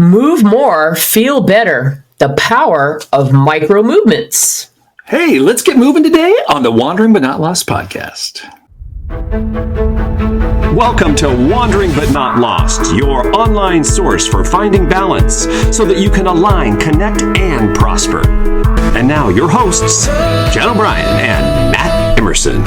Move more, feel better. The power of micro movements. Hey, let's get moving today on the Wandering But Not Lost podcast. Welcome to Wandering But Not Lost, your online source for finding balance so that you can align, connect, and prosper. And now your hosts, Jen O'Brien and Matt Emerson.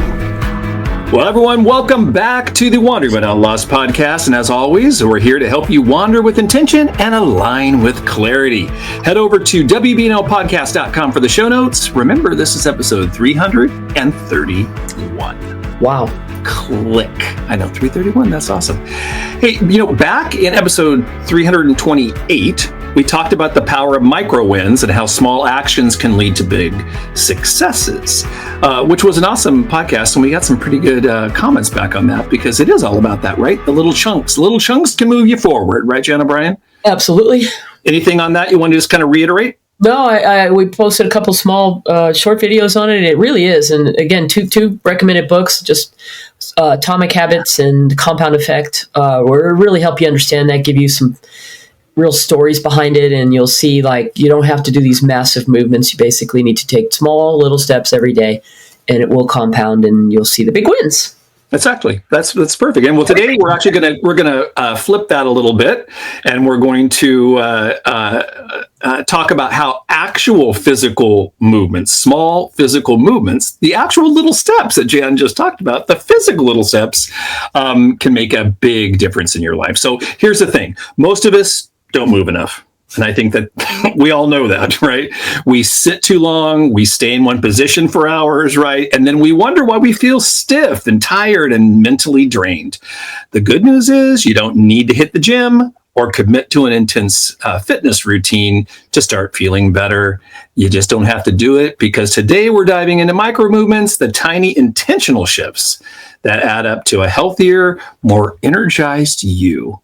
Well, everyone, welcome back to the Wandering But Not Lost podcast. And as always, we're here to help you wander with intention and align with clarity. Head over to WBNLpodcast.com for the show notes. Remember, this is episode 331. Wow. Click. I know, 331. That's awesome. Hey, back in episode 328, we talked about the power of micro wins and how small actions can lead to big successes, which was an awesome podcast. And we got some pretty good comments back on that because it is all about that, right? The little chunks. Little chunks can move you forward, right, Jen O'Brien? Absolutely. Anything on that you want to just kind of reiterate? No, we posted a couple small short videos on it, and it really is. And again, two recommended books, just Atomic Habits and Compound Effect, where it really help you understand that, give you some real stories behind it, and you'll see like you don't have to do these massive movements. You basically need to take small little steps every day, and it will compound, and you'll see the big wins. Exactly. That's perfect. And well, today we're actually gonna flip that a little bit, and we're going to talk about how actual physical movements, small physical movements, the actual little steps that Jan just talked about, the physical little steps, can make a big difference in your life. So here's the thing: most of us don't move enough. And I think that we all know that, right? We sit too long, we stay in one position for hours, right? And then we wonder why we feel stiff and tired and mentally drained. The good news is you don't need to hit the gym or commit to an intense fitness routine to start feeling better. You just don't have to do it, because today we're diving into micro movements, the tiny intentional shifts that add up to a healthier, more energized you.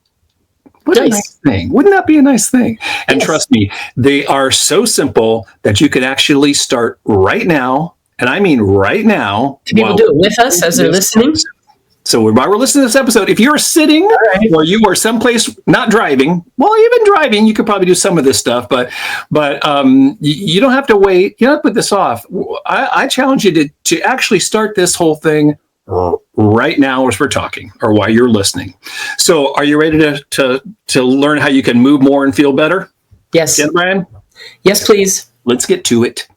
What a nice thing. Wouldn't that be a nice thing? And trust me, they are so simple that you can actually start right now. And I mean right now. Can people do it with us as they're listening? So while we're listening to this episode, if you're sitting or you are someplace not driving, well, even driving, you could probably do some of this stuff, but you don't have to wait. You don't have to put this off. I challenge you to actually start this whole thing right now as we're talking, or while you're listening. So are you ready to learn how you can move more and feel better? Yes. Jen, Brian? Yes, please. Let's get to it.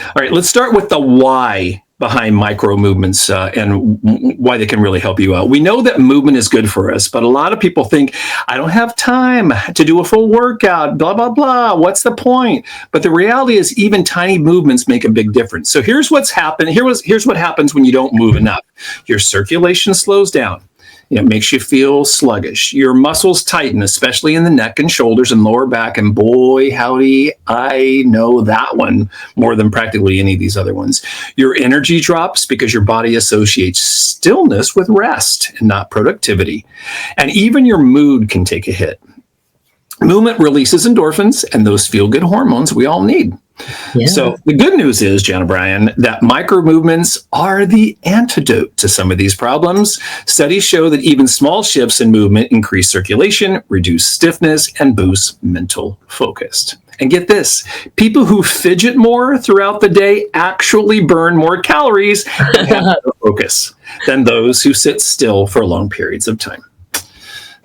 All right, let's start with the why behind micro movements and why they can really help you out. We know that movement is good for us, but a lot of people think, I don't have time to do a full workout, blah, blah, blah. What's the point? But the reality is even tiny movements make a big difference. So here's what's happened. Here's what happens when you don't move enough. Your circulation slows down. It makes you feel sluggish. Your muscles tighten, especially in the neck and shoulders and lower back. And boy, howdy, I know that one more than practically any of these other ones. Your energy drops because your body associates stillness with rest and not productivity. And even your mood can take a hit. Movement releases endorphins and those feel-good hormones we all need. Yeah. So the good news is, Jan O'Brien, that micro movements are the antidote to some of these problems. Studies show that even small shifts in movement increase circulation, reduce stiffness, and boost mental focus. And get this, people who fidget more throughout the day actually burn more calories and have better focus than those who sit still for long periods of time.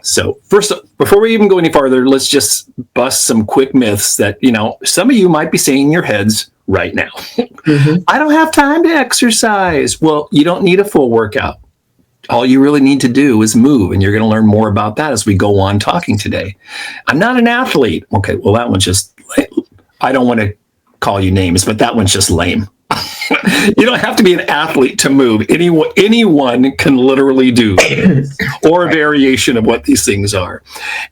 So first, before we even go any farther, let's just bust some quick myths that, some of you might be saying in your heads right now. Mm-hmm. I don't have time to exercise. Well, you don't need a full workout. All you really need to do is move, and you're going to learn more about that as we go on talking today. I'm not an athlete. Okay, well, that one's just, I don't want to call you names, but that one's just lame. You don't have to be an athlete to move. Anyone can literally do or a variation of what these things are.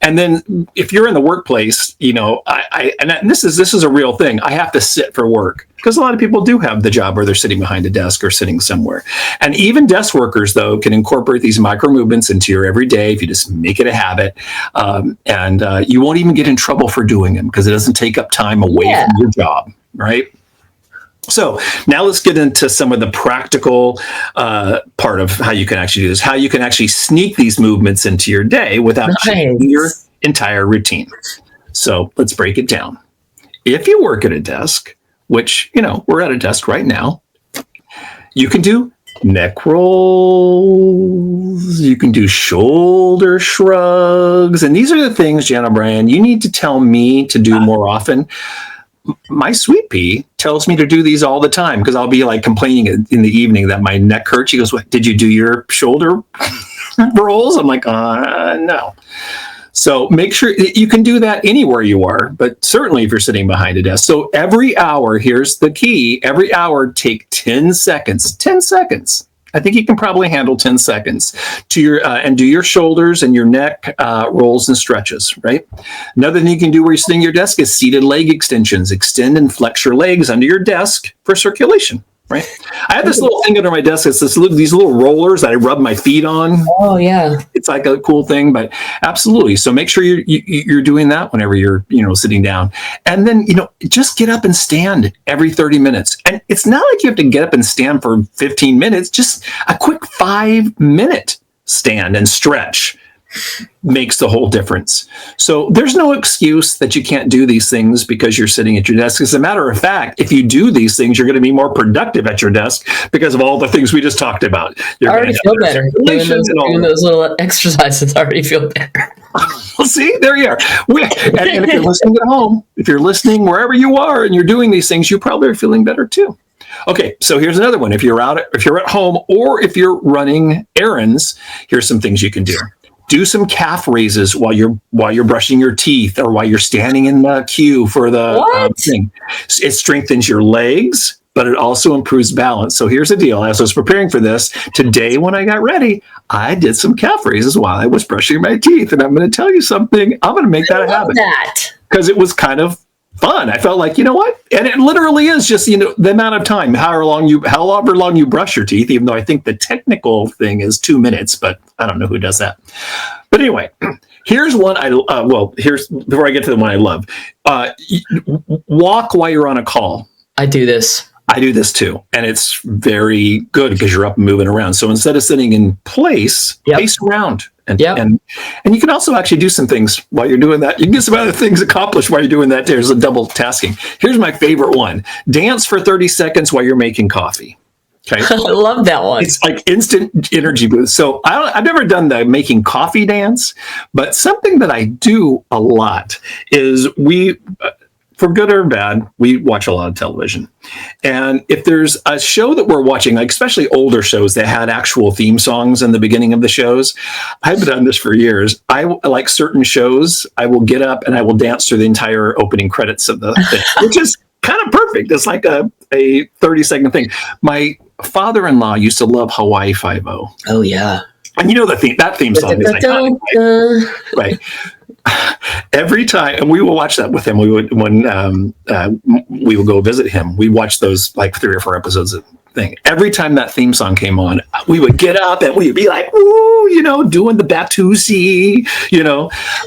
And then if you're in the workplace, this is a real thing. I have to sit for work because a lot of people do have the job where they're sitting behind a desk or sitting somewhere. And even desk workers, though, can incorporate these micro movements into your everyday if you just make it a habit. And you won't even get in trouble for doing them because it doesn't take up time away from your job, right? So now let's get into some of the practical part of how you can actually do this, how you can actually sneak these movements into your day without changing your entire routine. So let's break it down. If you work at a desk, which, we're at a desk right now, you can do neck rolls, you can do shoulder shrugs. And these are the things, Jan O'Brien, you need to tell me to do more often. My sweet pea tells me to do these all the time because I'll be like complaining in the evening that my neck hurts. She goes, "What, did you do your shoulder rolls?" I'm like, no. So make sure you can do that anywhere you are, but certainly if you're sitting behind a desk. So every hour, here's the key, every hour, take 10 seconds, 10 seconds. I think you can probably handle 10 seconds to your and do your shoulders and your neck rolls and stretches, right? Another thing you can do where you're sitting at your desk is seated leg extensions. Extend and flex your legs under your desk for circulation, right? I have this little thing under my desk. It's these little rollers that I rub my feet on. Oh, yeah. It's like a cool thing, but absolutely. So make sure you're doing that whenever you're, sitting down. And then, just get up and stand every 30 minutes. And it's not like you have to get up and stand for 15 minutes. Just a quick 5-minute stand and stretch makes the whole difference. So there's no excuse that you can't do these things because you're sitting at your desk. As a matter of fact, if you do these things, you're going to be more productive at your desk because of all the things we just talked about. I already feel better. Doing those little exercises, I already feel better. Well, see, there you are. And if you're listening at home, if you're listening wherever you are and you're doing these things, you probably are feeling better too. Okay, so here's another one. If you're at home or if you're running errands, here's some things you can do. Do some calf raises while you're brushing your teeth or while you're standing in the queue for the thing. It strengthens your legs, but it also improves balance. So here's the deal. As I was preparing for this, today when I got ready, I did some calf raises while I was brushing my teeth. And I'm going to tell you something. I'm going to make that a habit. Because it was kind of fun. I felt like, you know what? And it literally is just, the amount of time, however long you brush your teeth, even though I think the technical thing is 2 minutes, but I don't know who does that. But anyway, here's one before I get to the one I love. Walk while you're on a call. I do this too. And it's very good because you're up and moving around. So instead of sitting in place, pace around. And you can also actually do some things while you're doing that. You can get some other things accomplished while you're doing that. There's a double tasking. Here's my favorite one. Dance for 30 seconds while you're making coffee. Okay. I love that one. It's like instant energy boost. So I've never done the making coffee dance, but something that I do a lot is for good or bad, we watch a lot of television. And if there's a show that we're watching, like especially older shows that had actual theme songs in the beginning of the shows, I've done this for years. I like certain shows, I will get up and I will dance through the entire opening credits of the thing, which is kind of perfect. It's like a 30-second thing. My father-in-law used to love Hawaii Five-O. Oh, yeah. And that theme song is like, right. Every time, and we will watch that with him. We would when we would go visit him. We watched those like 3 or 4 episodes of thing. Every time that theme song came on, we would get up and we'd be like, "Ooh," doing the Batusi.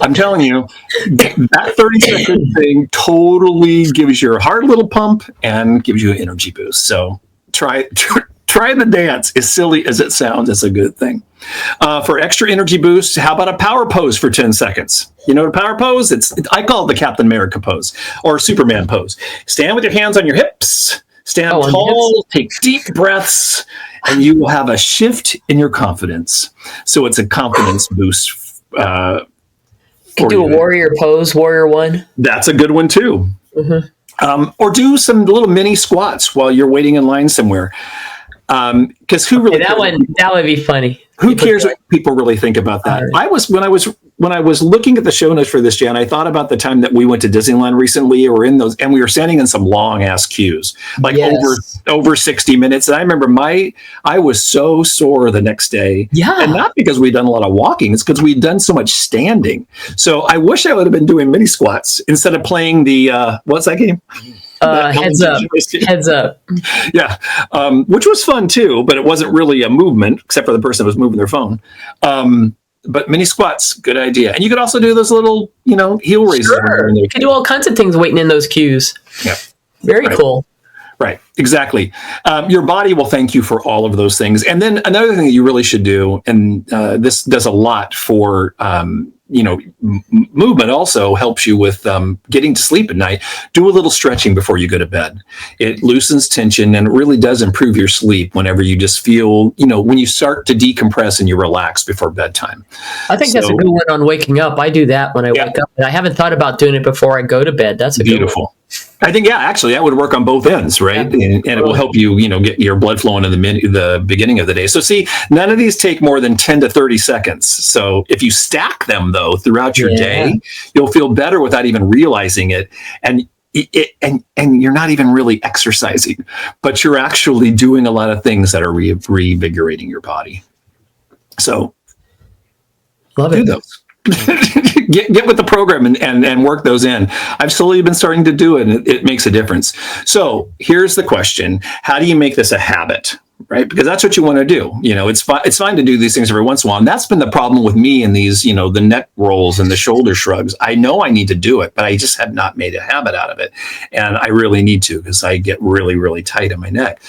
I'm telling you, that 30-second thing totally gives your heart a little pump and gives you an energy boost. So try the dance. As silly as it sounds, it's a good thing. For extra energy boost, how about a power pose for 10 seconds? You know what a power pose? I call it the Captain America pose or Superman pose. Stand with your hands on your hips, stand tall, take deep breaths, and you will have a shift in your confidence. So it's a confidence boost. You can do a warrior pose, warrior one. That's a good one too. Mm-hmm. Or do some little mini squats while you're waiting in line somewhere. Because who really that would be funny. Who cares what people really think about that? When I was looking at the show notes for this, Jan, I thought about the time that we went to Disneyland recently, and we were standing in some long ass queues, like over 60 minutes. And I remember I was so sore the next day. Yeah. And not because we'd done a lot of walking, it's because we'd done so much standing. So I wish I would have been doing mini squats instead of playing the, what's that game? Heads up. Yeah. Which was fun too, but it wasn't really a movement except for the person who was moving their phone. But mini squats, good idea. And you could also do those little, heel raises. Sure. You can do all kinds of things waiting in those queues. Yeah. Very cool. Right. Exactly. Your body will thank you for all of those things. And then another thing that you really should do, and this does a lot for movement also helps you with getting to sleep at night. Do a little stretching before you go to bed. It loosens tension, and it really does improve your sleep whenever you just feel, when you start to decompress and you relax before bedtime. I think that's a good one on waking up. I do that when I wake up, and I haven't thought about doing it before I go to bed. That's a beautiful. Good one. I think, actually, that would work on both ends, right? Yeah. And it will help you, get your blood flowing in the beginning of the day. So see, none of these take more than 10 to 30 seconds. So if you stack them, though, throughout your day, you'll feel better without even realizing it. And you're not even really exercising, but you're actually doing a lot of things that are reinvigorating your body. So love it. Do those. get with the program and work those in. I've slowly been starting to do it, and it makes a difference. So here's the question: how do you make this a habit? Right? Because that's what you want to do. It's fine to do these things every once in a while. And that's been the problem with me in these, the neck rolls and the shoulder shrugs. I know I need to do it, but I just have not made a habit out of it. And I really need to, because I get really, really tight in my neck.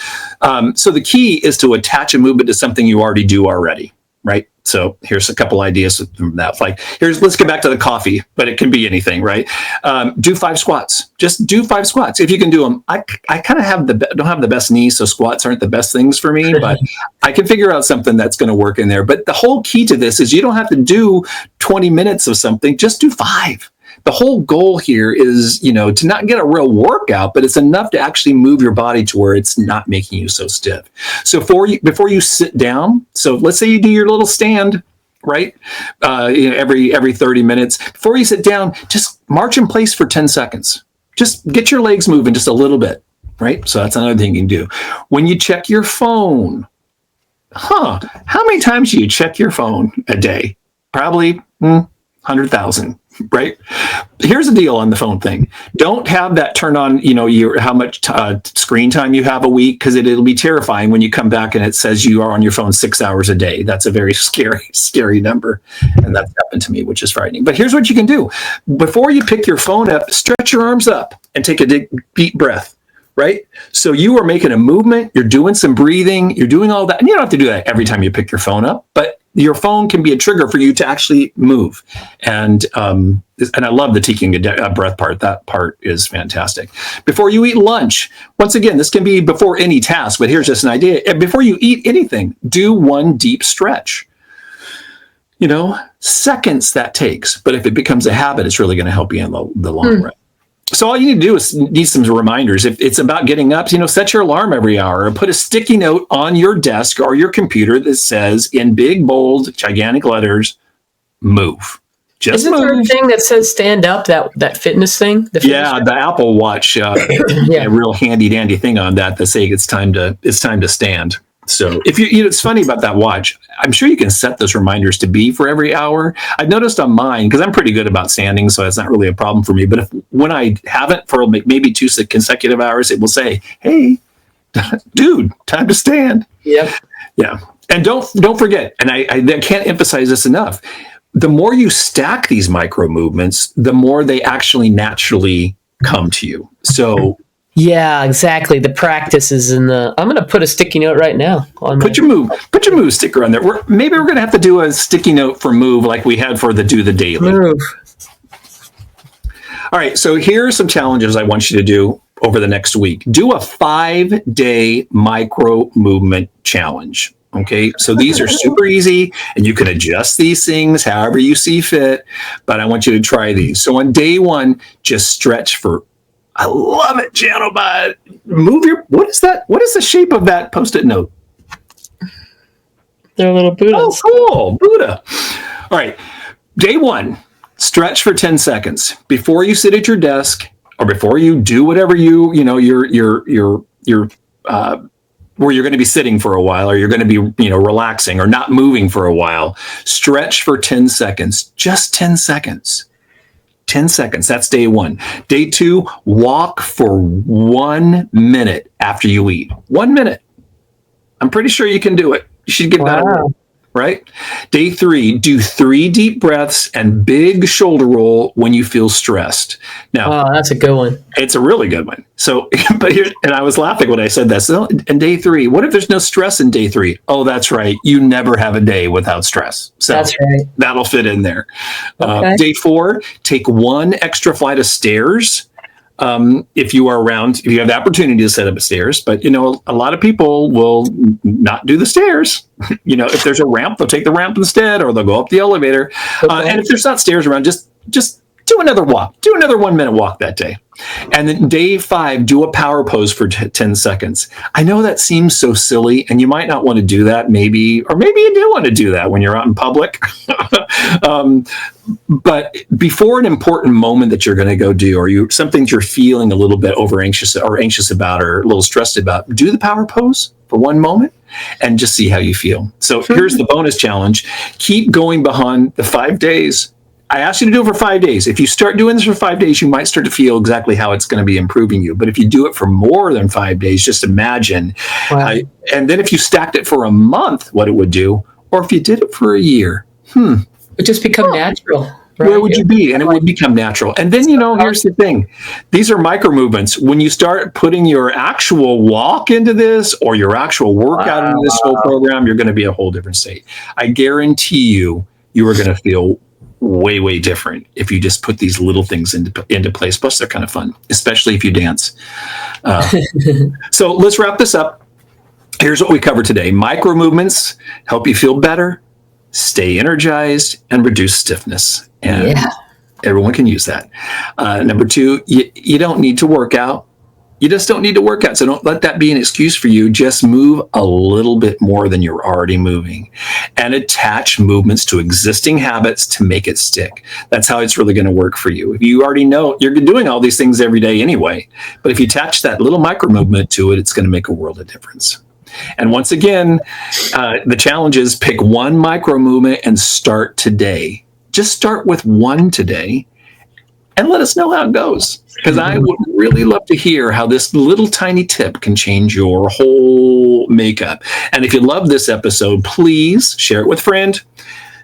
So the key is to attach a movement to something you already do already. Right? So here's a couple ideas from that. Let's get back to the coffee, but it can be anything, right? Do 5 squats. Just do 5 squats if you can do them. I kind of don't have the best knees, so squats aren't the best things for me, but I can figure out something that's going to work in there. But the whole key to this is you don't have to do 20 minutes of something. Just do 5. The whole goal here is, to not get a real workout, but it's enough to actually move your body to where it's not making you so stiff. So before you sit down, so let's say you do your little stand, right? Every 30 minutes. Before you sit down, just march in place for 10 seconds. Just get your legs moving just a little bit, right? So that's another thing you can do. When you check your phone, how many times do you check your phone a day? Probably 100,000. Right? Here's the deal on the phone thing. Don't have that turn on, how much screen time you have a week, because it'll be terrifying when you come back and it says you are on your phone 6 hours a day. That's a very scary number. And that's happened to me, which is frightening. But here's what you can do. Before you pick your phone up, stretch your arms up and take a deep breath. Right? So you are making a movement, you're doing some breathing, you're doing all that. And you don't have to do that every time you pick your phone up, but your phone can be a trigger for you to actually move. And I love the taking a breath part. That part is fantastic. Before you eat lunch, once again, this can be before any task, but here's just an idea. Before you eat anything, do one deep stretch. Seconds that takes, but if it becomes a habit, it's really going to help you in the long run. So all you need to do is need some reminders. If it's about getting up, set your alarm every hour, or put a sticky note on your desk or your computer that says in big, bold, gigantic letters, move. Isn't there a thing that says stand up, that fitness thing? The Apple Watch, a real handy dandy thing on that say it's time to stand. So if it's funny about that watch, I'm sure you can set those reminders to be for every hour. I've noticed on mine, because I'm pretty good about standing, so it's not really a problem for me. But when I haven't for maybe 2 consecutive hours, it will say, "Hey, dude, time to stand." Yep. Yeah. And don't forget, and I can't emphasize this enough, the more you stack these micro movements, the more they actually naturally come to you. So yeah, exactly. The practice is I'm going to put a sticky note right now on put your move sticker on there. Maybe we're going to have to do a sticky note for move like we had for do the daily. Move. All right. So here are some challenges I want you to do over the next week. Do a 5-day micro movement challenge. Okay. So these are super easy, and you can adjust these things however you see fit, but I want you to try these. So on day 1, just stretch for, I love it, Janobot. What is that? What is the shape of that Post-it note? They're little Buddhas. Oh, cool. Buddha. All right. Day 1, stretch for 10 seconds before you sit at your desk, or before you do whatever you're where you're going to be sitting for a while, or you're going to be, relaxing or not moving for a while. Stretch for 10 seconds, just 10 seconds. 10 seconds. That's day 1. Day 2, walk for 1 minute after you eat. 1 minute. I'm pretty sure you can do it. You should get better. right? Day 3, do 3 deep breaths and big shoulder roll when you feel stressed. Now, Oh, that's a good one. it's a really good one. So, but here, and I was laughing when I said that. So, in day 3, what if there's no stress in day 3? Oh, that's right. You never have a day without stress. So That's right. that'll fit in there. Okay. Day 4, take 1 extra flight of stairs. If you are around, if you have the opportunity to set up stairs, but a lot of people will not do the stairs. If there's a ramp, they'll take the ramp instead, or they'll go up the elevator. Okay. And if there's not stairs around, just do another walk. Do another 1-minute walk that day. And then day 5, do a power pose for 10 seconds. I know that seems so silly, and you might not want to do that, maybe you do want to do that when you're out in public. But before an important moment that you're going to go do, or something you're feeling a little bit anxious about, or a little stressed about, do the power pose for 1 moment and just see how you feel. So here's the bonus challenge. Keep going beyond the 5 days. I asked you to do it for 5 days. If you start doing this for 5 days, you might start to feel exactly how it's going to be improving you. But if you do it for more than 5 days, just imagine. Wow. And then if you stacked it for a month, what it would do, or if you did it for a year, It just become natural. Right? where would you be? And it would become natural. And then, here's the thing. These are micro movements. When you start putting your actual walk into this, or your actual workout into this whole program, you're going to be a whole different state. I guarantee you are going to feel way, way different if you just put these little things into place. Plus, they're kind of fun, especially if you dance. So let's wrap this up. Here's what we covered today. Micro movements help you feel better, stay energized, and reduce stiffness. And everyone can use that. Number 2, you don't need to work out. You just don't need to work out. So don't let that be an excuse for you. Just move a little bit more than you're already moving, and attach movements to existing habits to make it stick. That's how it's really going to work for you. If you already know you're doing all these things every day anyway, but if you attach that little micro movement to it, it's going to make a world of difference. And once again, the challenge is pick 1 micro movement and start today. Just start with 1 today and let us know how it goes. Because I would really love to hear how this little tiny tip can change your whole makeup. And if you love this episode, please share it with a friend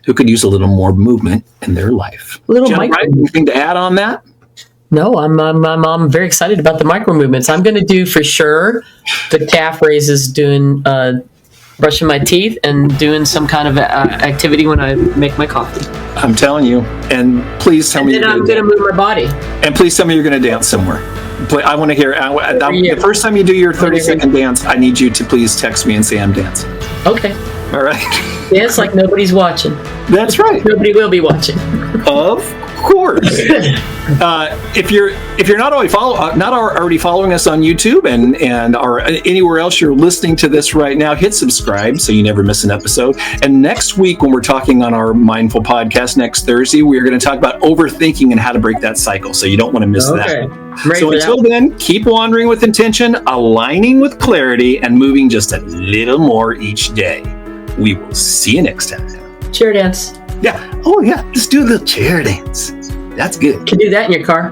who could use a little more movement in their life. Anything to add on that? No, I'm very excited about the micro movements. I'm going to do for sure the calf raises, doing brushing my teeth and doing some kind of activity when I make my coffee. I'm telling you. And please tell me. And then I'm going to move my body. And please tell me you're going to dance somewhere. I want to hear. The first time you do your 30-second dance, I need you to please text me and say I'm dancing. Okay. All right. Dance like nobody's watching. That's right. Nobody will be watching. Of course. If you're not already following us on YouTube and or anywhere else you're listening to this right now, hit subscribe so you never miss an episode. And next week, when we're talking on our Mindful podcast next Thursday, we're going to talk about overthinking and how to break that cycle. So you don't want to miss that. So until then, keep wandering with intention, aligning with clarity, and moving just a little more each day. We will see you next time. Chair dance. Yeah. Oh, yeah. Let's do the chair dance. That's good. You can do that in your car.